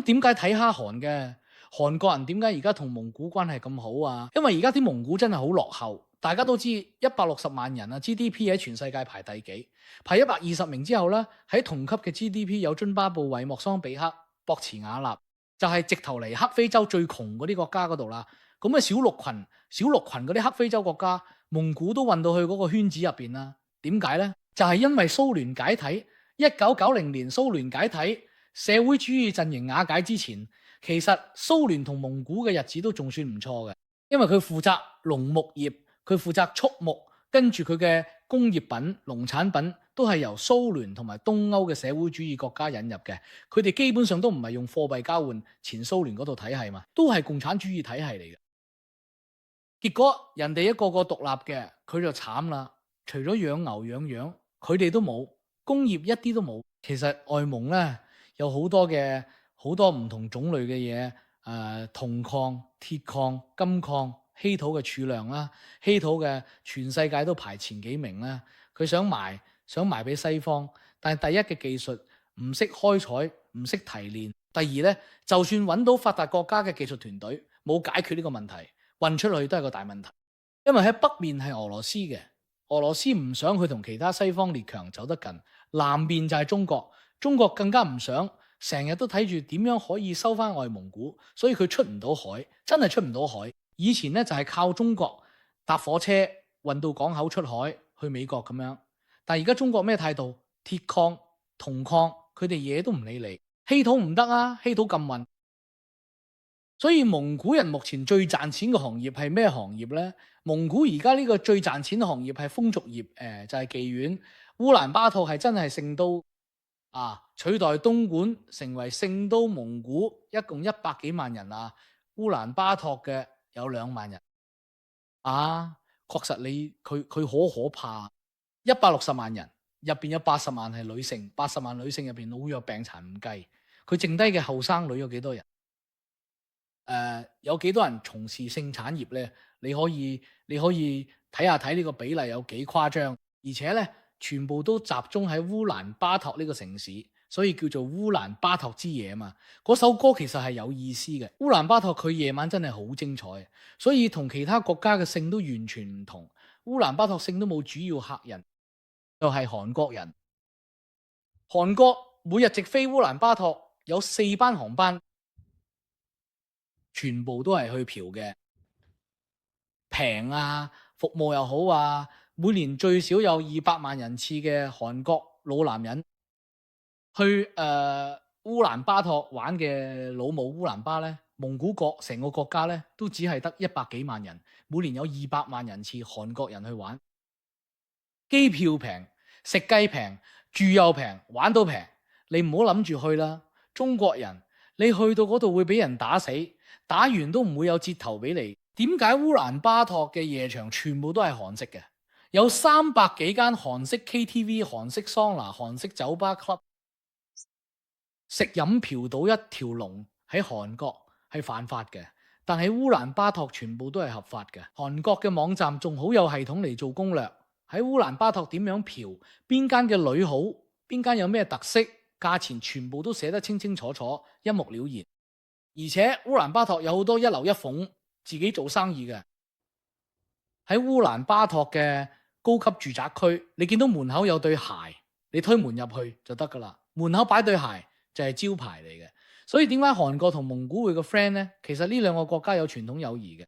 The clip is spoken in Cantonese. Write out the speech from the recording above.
點解睇蝦韓嘅？韓國人點解而家同蒙古關係咁好啊？因為而家啲蒙古真係好落後，大家都知160萬人啊 ，GDP 喺全世界排第幾？排120名之後咧，喺同級嘅 GDP 有津巴布韋、莫桑比克、博茨瓦納，就係直頭嚟黑非洲最窮嗰啲國家嗰度啦。咁啊小綠群嗰啲黑非洲國家，蒙古都運到去嗰個圈子入邊啦。點解咧？就係因為蘇聯解體，1990年蘇聯解體，社會主義陣營瓦解之前，其實蘇聯同蒙古嘅日子都仲算唔錯嘅，因為佢負責農牧業，佢負責畜牧，跟住佢嘅工業品、農產品都係由蘇聯同埋東歐嘅社會主義國家引入嘅，佢哋基本上都唔係用貨幣交換前蘇聯嗰套體系嘛，都係共產主義體系嚟嘅。結果人哋一個個獨立嘅，佢就慘啦，除咗養牛養羊，佢哋都冇工業，一啲都冇。其實外蒙咧有好多唔同種類嘅嘢，銅礦、鐵礦、金礦、稀土嘅儲量啦，稀土嘅全世界都排前幾名啦。佢想賣俾西方，但係第一嘅技術唔識開採，唔識提煉。第二咧，就算揾到發達國家嘅技術團隊，冇解決呢個問題，運出去都係個大問題。因為喺北面係俄羅斯嘅，俄羅斯唔想佢同其他西方列強走得近，南面就係中國，中國更加唔想，成日都睇住點樣可以收翻外蒙古，所以佢出唔到海，真係出唔到海。以前咧就係靠中國搭火車運到港口出海去美國咁樣，但係而家中國咩態度？鐵礦、銅礦，佢哋嘢都唔理你，稀土唔得啊，稀土禁運。所以蒙古人目前最賺錢嘅行業係咩行業呢？蒙古而家呢個最賺錢嘅行業係風俗業，就係妓院。烏蘭巴托係真係聖都啊，取代東莞成為聖都蒙古，一共100幾萬人啊。烏蘭巴托嘅有2萬人啊，確實佢可怕。160萬人入邊有80萬係女性，80萬女性入邊老弱病殘唔計，佢剩低嘅後生女有幾多人？有幾多人從事性產業咧？你可以睇呢個比例有幾誇張，而且咧全部都集中喺烏蘭巴托呢個城市，所以叫做烏蘭巴托之夜嘛。嗰首歌其實係有意思嘅。烏蘭巴托佢夜晚真係好精彩，所以同其他國家嘅性都完全唔同。烏蘭巴托性都冇主要客人，就係韓國人。韓國每日直飛烏蘭巴托有4班航班。全部都係去嫖嘅，平啊，服務又好啊。每年最少有200萬人次嘅韓國老男人去烏蘭巴托玩嘅老母烏蘭巴咧，蒙古國成個國家咧都只係得100幾萬人，每年有200萬人次韓國人去玩。機票平，食雞平，住又平，玩都平，你唔好諗住去啦。中國人你去到嗰度會俾人打死。打完都唔會有折頭俾你。點解烏蘭巴托嘅夜場全部都係韓式嘅？有300幾間韓式 KTV、韓式桑拿、韓式酒吧 club， 食飲嫖賭一條龍。喺韓國係犯法嘅，但喺烏蘭巴托全部都係合法嘅。韓國嘅網站仲好有系統嚟做攻略，喺烏蘭巴托點樣嫖，邊間嘅女好，邊間有咩特色，價錢全部都寫得清清楚楚，一目了然。而且烏蘭巴托有好多一樓一鳳自己做生意嘅。喺烏蘭巴托嘅高級住宅區，你見到門口有對鞋，你推門入去就得噶啦。門口擺對鞋就係招牌嚟嘅。所以點解韓國同蒙古會個 friend呢？其實呢2個國家有傳統友誼嘅。